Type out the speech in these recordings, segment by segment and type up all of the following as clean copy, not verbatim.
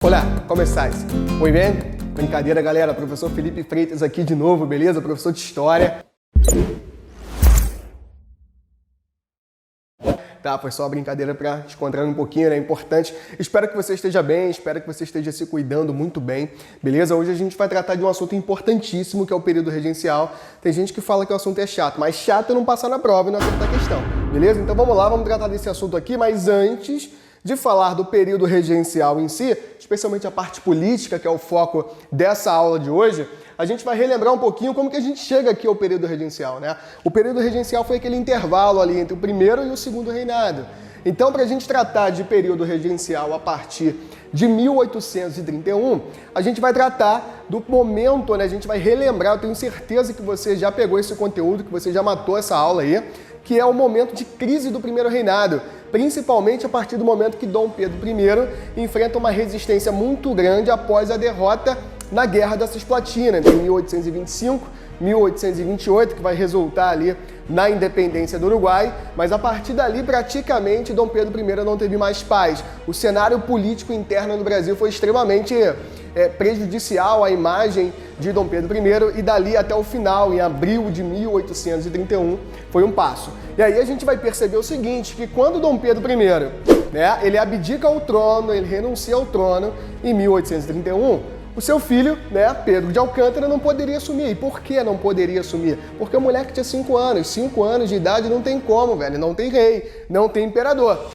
Olá, como estás? Muy bem? Brincadeira, galera. Professor Felipe Freitas aqui de novo, beleza? Professor de História. Tá, foi só uma brincadeira para descontrair um pouquinho, né? É importante. Espero que você esteja bem, espero que você esteja se cuidando muito bem, beleza? Hoje a gente vai tratar de um assunto importantíssimo, que é o período regencial. Tem gente que fala que o assunto é chato, mas chato é não passar na prova e não acertar a questão, beleza? Então vamos lá, vamos tratar desse assunto aqui, mas antes de falar do período regencial em si, especialmente a parte política, que é o foco dessa aula de hoje, a gente vai relembrar um pouquinho como que a gente chega aqui ao período regencial, né? O período regencial foi aquele intervalo ali entre o primeiro e o segundo reinado. Então, para a gente tratar de período regencial a partir de 1831, a gente vai tratar do momento, né? A gente vai relembrar, eu tenho certeza que você já pegou esse conteúdo, que você já matou essa aula aí, que é o momento de crise do primeiro reinado, principalmente a partir do momento que Dom Pedro I enfrenta uma resistência muito grande após a derrota na Guerra da Cisplatina, entre 1825 e 1828, que vai resultar ali na independência do Uruguai, mas a partir dali, praticamente, Dom Pedro I não teve mais paz. O cenário político interno do Brasil foi extremamente prejudicial à imagem de Dom Pedro I, e dali até o final, em abril de 1831, foi um passo. E aí a gente vai perceber o seguinte, que quando Dom Pedro I, né, ele abdica ao trono, ele renuncia ao trono em 1831, o seu filho, né, Pedro de Alcântara, não poderia assumir. E por que não poderia assumir? Porque o moleque tinha 5 anos. 5 anos de idade não tem como, velho. Não tem rei, não tem imperador.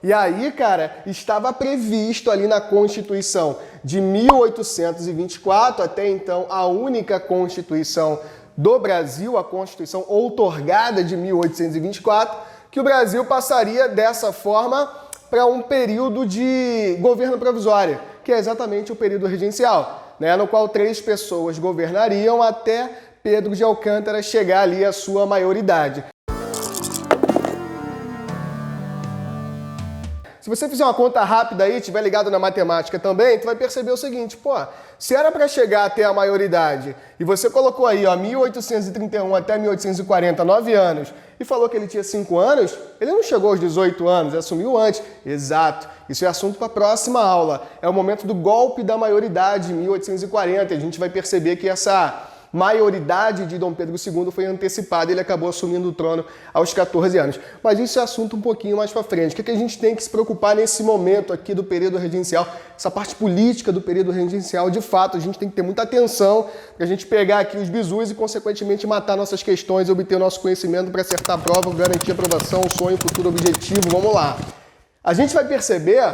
E aí, cara, estava previsto ali na Constituição de 1824, até então a única Constituição do Brasil, a Constituição outorgada de 1824, que o Brasil passaria dessa forma para um período de governo provisório, que é exatamente o período regencial, né, no qual 3 pessoas governariam até Pedro de Alcântara chegar ali à sua maioridade. Se você fizer uma conta rápida aí, estiver ligado na matemática também, tu vai perceber o seguinte, pô, se era para chegar até a maioridade e você colocou aí, ó, 1831 até 1840, 9 anos, e falou que ele tinha 5 anos, ele não chegou aos 18 anos, assumiu antes. Exato. Isso é assunto para a próxima aula. É o momento do golpe da maioridade, em 1840, e a gente vai perceber que essa maioridade de Dom Pedro II foi antecipada, ele acabou assumindo o trono aos 14 anos. Mas isso é assunto um pouquinho mais para frente. O que a gente tem que se preocupar nesse momento aqui do período regencial, essa parte política do período regencial, de fato, a gente tem que ter muita atenção para a gente pegar aqui os bizus e, consequentemente, matar nossas questões, obter o nosso conhecimento para acertar a prova, garantir a aprovação, sonho, futuro, objetivo. Vamos lá. A gente vai perceber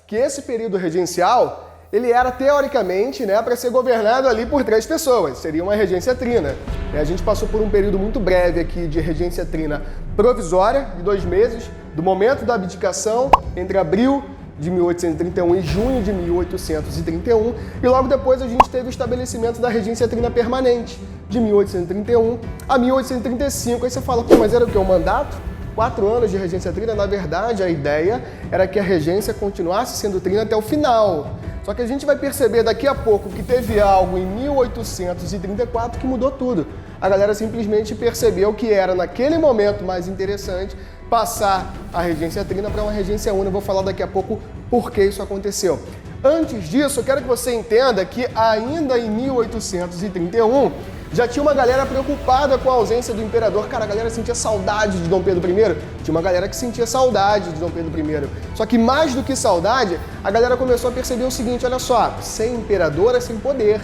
que esse período regencial ele era, teoricamente, né, para ser governado ali por 3 pessoas. Seria uma regência trina. A gente passou por um período muito breve aqui de regência trina provisória, de 2 meses, do momento da abdicação, entre abril de 1831 e junho de 1831, e logo depois a gente teve o estabelecimento da regência trina permanente, de 1831 a 1835. Aí você fala, pô, mas era o quê? Um mandato? 4 anos de regência trina? Na verdade, a ideia era que a regência continuasse sendo trina até o final. Só que a gente vai perceber daqui a pouco que teve algo em 1834 que mudou tudo. A galera simplesmente percebeu que era, naquele momento, mais interessante passar a regência trina para uma regência única. Eu vou falar daqui a pouco por que isso aconteceu. Antes disso, eu quero que você entenda que ainda em 1831, já tinha uma galera preocupada com a ausência do imperador. Cara, a galera sentia saudade de Dom Pedro I. Tinha uma galera que sentia saudade de Dom Pedro I. Só que mais do que saudade, a galera começou a perceber o seguinte, olha só, sem imperador é sem poder.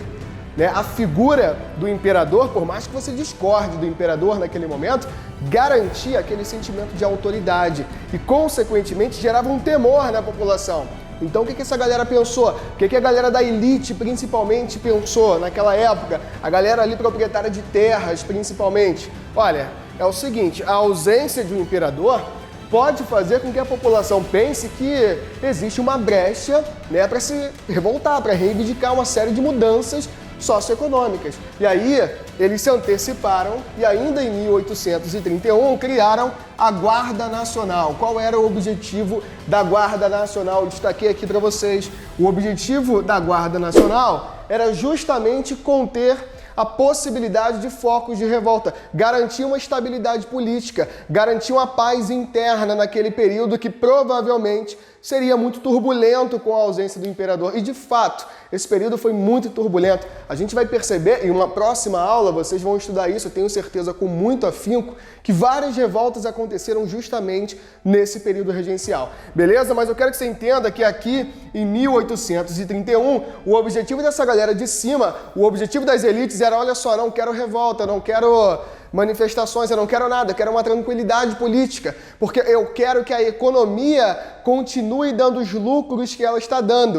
Né? A figura do imperador, por mais que você discorde do imperador naquele momento, garantia aquele sentimento de autoridade e, consequentemente, gerava um temor na população. Então, o que essa galera pensou? O que a galera da elite, principalmente, pensou naquela época? A galera ali proprietária de terras, principalmente. Olha, é o seguinte, a ausência de um imperador pode fazer com que a população pense que existe uma brecha, né, para se revoltar, para reivindicar uma série de mudanças socioeconômicas. E aí, eles se anteciparam e ainda em 1831 criaram a Guarda Nacional. Qual era o objetivo da Guarda Nacional? Eu destaquei aqui para vocês. O objetivo da Guarda Nacional era justamente conter a possibilidade de focos de revolta, garantir uma estabilidade política, garantir uma paz interna naquele período que provavelmente seria muito turbulento com a ausência do imperador. E, de fato, esse período foi muito turbulento. A gente vai perceber, em uma próxima aula, vocês vão estudar isso, eu tenho certeza, com muito afinco, que várias revoltas aconteceram justamente nesse período regencial. Beleza? Mas eu quero que você entenda que aqui, em 1831, o objetivo dessa galera de cima, o objetivo das elites era, olha só, não quero revolta, não quero manifestações, eu não quero nada, eu quero uma tranquilidade política, porque eu quero que a economia continue dando os lucros que ela está dando.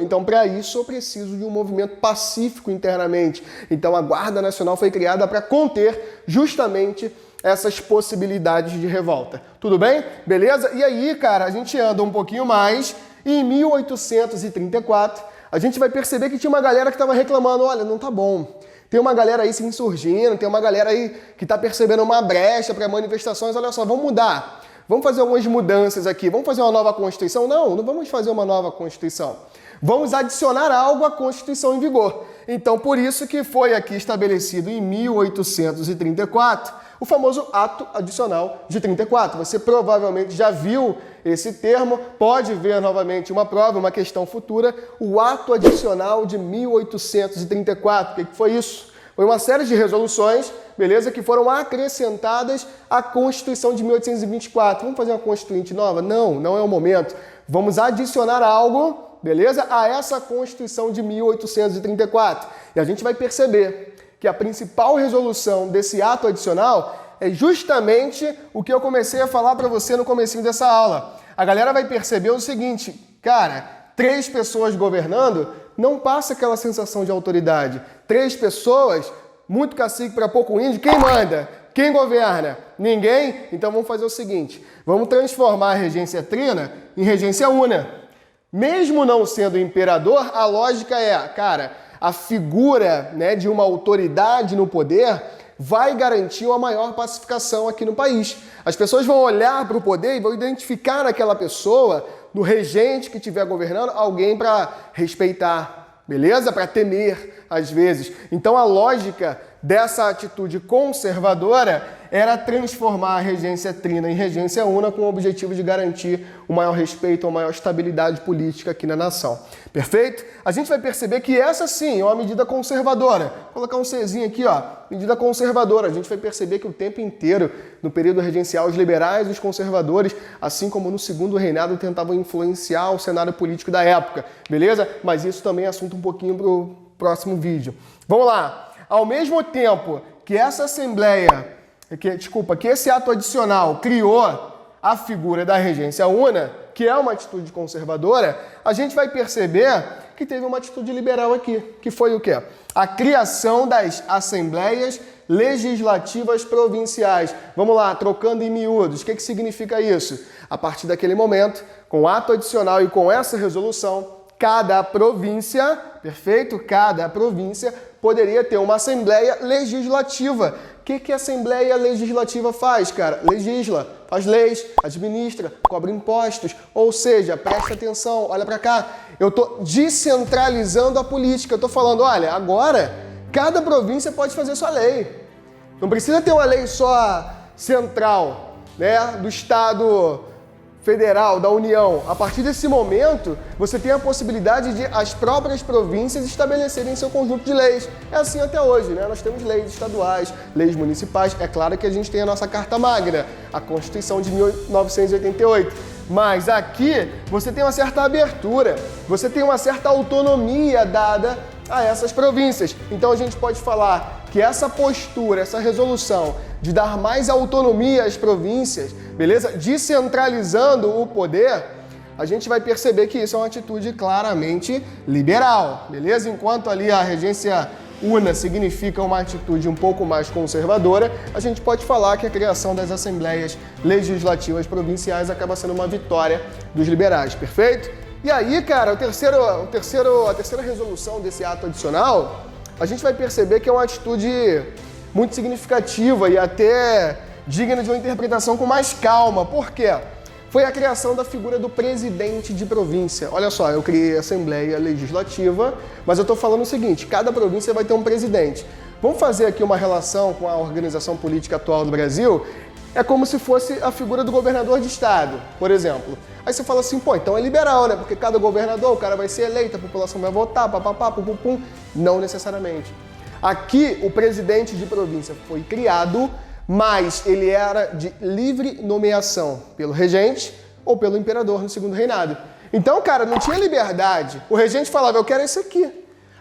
Então, para isso, eu preciso de um movimento pacífico internamente. Então, a Guarda Nacional foi criada para conter justamente essas possibilidades de revolta. Tudo bem? Beleza? E aí, cara, a gente anda um pouquinho mais e em 1834, a gente vai perceber que tinha uma galera que estava reclamando, olha, não tá bom. Tem uma galera aí se insurgindo, tem uma galera aí que está percebendo uma brecha para manifestações. Olha só, vamos mudar. Vamos fazer algumas mudanças aqui. Vamos fazer uma nova Constituição? Não, não vamos fazer uma nova Constituição. Vamos adicionar algo à Constituição em vigor. Então, por isso que foi aqui estabelecido em 1834 o famoso Ato Adicional de 34. Você provavelmente já viu esse termo, pode ver novamente uma prova, uma questão futura, o Ato Adicional de 1834. O que foi isso? Foi uma série de resoluções, beleza, que foram acrescentadas à Constituição de 1824. Vamos fazer uma Constituinte nova? Não, não é o momento. Vamos adicionar algo, beleza, a essa Constituição de 1834. E a gente vai perceber que a principal resolução desse ato adicional é justamente o que eu comecei a falar para você no comecinho dessa aula. A galera vai perceber o seguinte, cara, 3 pessoas governando não passa aquela sensação de autoridade. 3 pessoas, muito cacique para pouco índio, quem manda? Quem governa? Ninguém? Então vamos fazer o seguinte, vamos transformar a regência trina em regência una. Mesmo não sendo imperador, a lógica é, cara, a figura, né, de uma autoridade no poder vai garantir uma maior pacificação aqui no país. As pessoas vão olhar para o poder e vão identificar naquela pessoa, no regente que estiver governando, alguém para respeitar, beleza? Para temer, às vezes. Então a lógica dessa atitude conservadora era transformar a regência trina em regência una com o objetivo de garantir o maior respeito, uma maior estabilidade política aqui na nação. Perfeito? A gente vai perceber que essa sim é uma medida conservadora. Vou colocar um Czinho aqui, ó, medida conservadora. A gente vai perceber que o tempo inteiro, no período regencial, os liberais e os conservadores, assim como no segundo reinado, tentavam influenciar o cenário político da época, beleza? Mas isso também é assunto um pouquinho para o próximo vídeo. Vamos lá. Ao mesmo tempo que essa Assembleia, que esse ato adicional criou a figura da regência una, que é uma atitude conservadora, a gente vai perceber que teve uma atitude liberal aqui, que foi o quê? A criação das Assembleias Legislativas Provinciais. Vamos lá, trocando em miúdos, o que significa isso? A partir daquele momento, com o ato adicional e com essa resolução, cada província, perfeito? Cada província poderia ter uma Assembleia Legislativa. O que a Assembleia Legislativa faz, cara? Legisla, faz leis, administra, cobra impostos. Ou seja, presta atenção, olha para cá. Eu estou descentralizando a política. Eu estou falando, olha, agora cada província pode fazer sua lei. Não precisa ter uma lei só central, né, do Estado Federal, da União. A partir desse momento, você tem a possibilidade de as próprias províncias estabelecerem seu conjunto de leis. É assim até hoje, né? Nós temos leis estaduais, leis municipais. É claro que a gente tem a nossa Carta Magna, a Constituição de 1988. Mas aqui você tem uma certa abertura, você tem uma certa autonomia dada a essas províncias. Então a gente pode falar que essa postura, essa resolução de dar mais autonomia às províncias, beleza? Descentralizando o poder, a gente vai perceber que isso é uma atitude claramente liberal, beleza? Enquanto ali a regência una significa uma atitude um pouco mais conservadora, a gente pode falar que a criação das Assembleias Legislativas Provinciais acaba sendo uma vitória dos liberais, perfeito? E aí, cara, a terceira resolução desse ato adicional, a gente vai perceber que é uma atitude muito significativa e até digna de uma interpretação com mais calma. Por quê? foi a criação da figura do presidente de província. Olha só, eu criei a Assembleia Legislativa, mas eu estou falando o seguinte, cada província vai ter um presidente. Vamos fazer aqui uma relação com a organização política atual do Brasil? É como se fosse a figura do governador de estado, por exemplo. Aí você fala assim, pô, então é liberal, né? Porque cada governador, o cara vai ser eleito, a população vai votar, papapá, pum. Não necessariamente. Aqui, o presidente de província foi criado, mas ele era de livre nomeação pelo regente ou pelo imperador no segundo reinado. Então, cara, não tinha liberdade. O regente falava, eu quero esse aqui.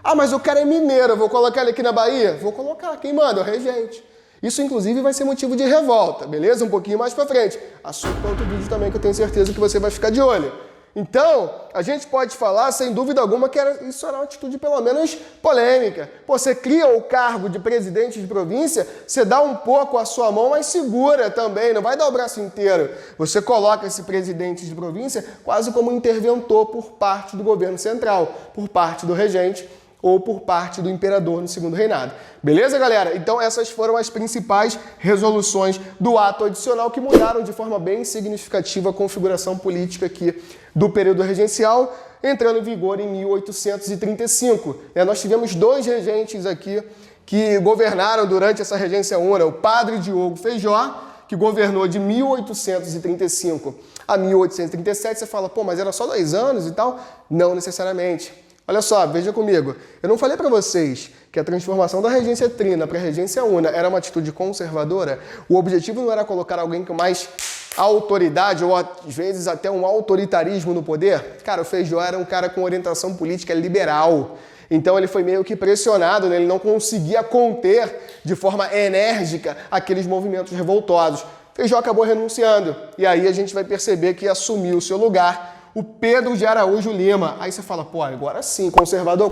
Ah, mas o cara é mineiro, eu vou colocar ele aqui na Bahia? Vou colocar. Quem manda? É o regente. Isso, inclusive, vai ser motivo de revolta, beleza? Um pouquinho mais pra frente. Assunto para outro vídeo também, que eu tenho certeza que você vai ficar de olho. Então, a gente pode falar, sem dúvida alguma, que isso era uma atitude pelo menos polêmica. Pô, você cria o cargo de presidente de província, você dá um pouco a sua mão, mas segura também, não vai dar o braço inteiro. Você coloca esse presidente de província quase como interventor por parte do governo central, por parte do regente ou por parte do imperador no segundo reinado. Beleza, galera? Então essas foram as principais resoluções do ato adicional que mudaram de forma bem significativa a configuração política aqui do período regencial, entrando em vigor em 1835. Nós tivemos 2 regentes aqui que governaram durante essa regência única, o padre Diogo Feijó, que governou de 1835 a 1837. Você fala, pô, mas era só 2 anos e tal? Não necessariamente. Olha só, veja comigo. Eu não falei para vocês que a transformação da regência trina para a regência una era uma atitude conservadora? O objetivo não era colocar alguém com mais autoridade ou às vezes até um autoritarismo no poder? Cara, o Feijó era um cara com orientação política liberal. Então ele foi meio que pressionado, né? Ele não conseguia conter de forma enérgica aqueles movimentos revoltosos. Feijó acabou renunciando. E aí a gente vai perceber que assumiu o seu lugar o Pedro de Araújo Lima. Aí você fala, pô, agora sim, conservador.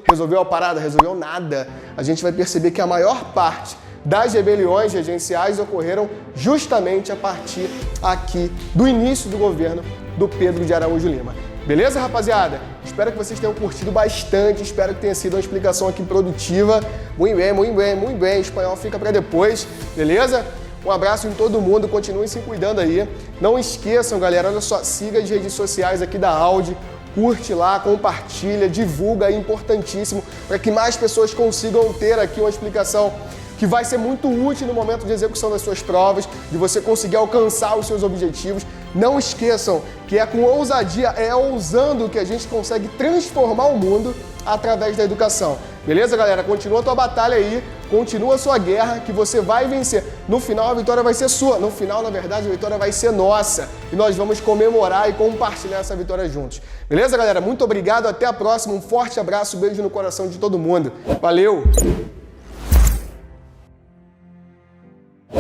Resolveu a parada? Resolveu nada. A gente vai perceber que a maior parte das rebeliões regenciais ocorreram justamente a partir aqui do início do governo do Pedro de Araújo Lima. Beleza, rapaziada? Espero que vocês tenham curtido bastante, espero que tenha sido uma explicação aqui produtiva. Muito bem. Espanhol fica para depois, beleza? Um abraço em todo mundo, continuem se cuidando aí. Não esqueçam, galera, olha só, siga as redes sociais aqui da Audi, curte lá, compartilha, divulga, é importantíssimo, para que mais pessoas consigam ter aqui uma explicação que vai ser muito útil no momento de execução das suas provas, de você conseguir alcançar os seus objetivos. Não esqueçam que é com ousadia, é ousando que a gente consegue transformar o mundo através da educação. Beleza, galera? Continua a tua batalha aí, continua a sua guerra, que você vai vencer. No final, a vitória vai ser sua. No final, na verdade, a vitória vai ser nossa. E nós vamos comemorar e compartilhar essa vitória juntos. Beleza, galera? Muito obrigado, até a próxima. Um forte abraço, beijo no coração de todo mundo. Valeu!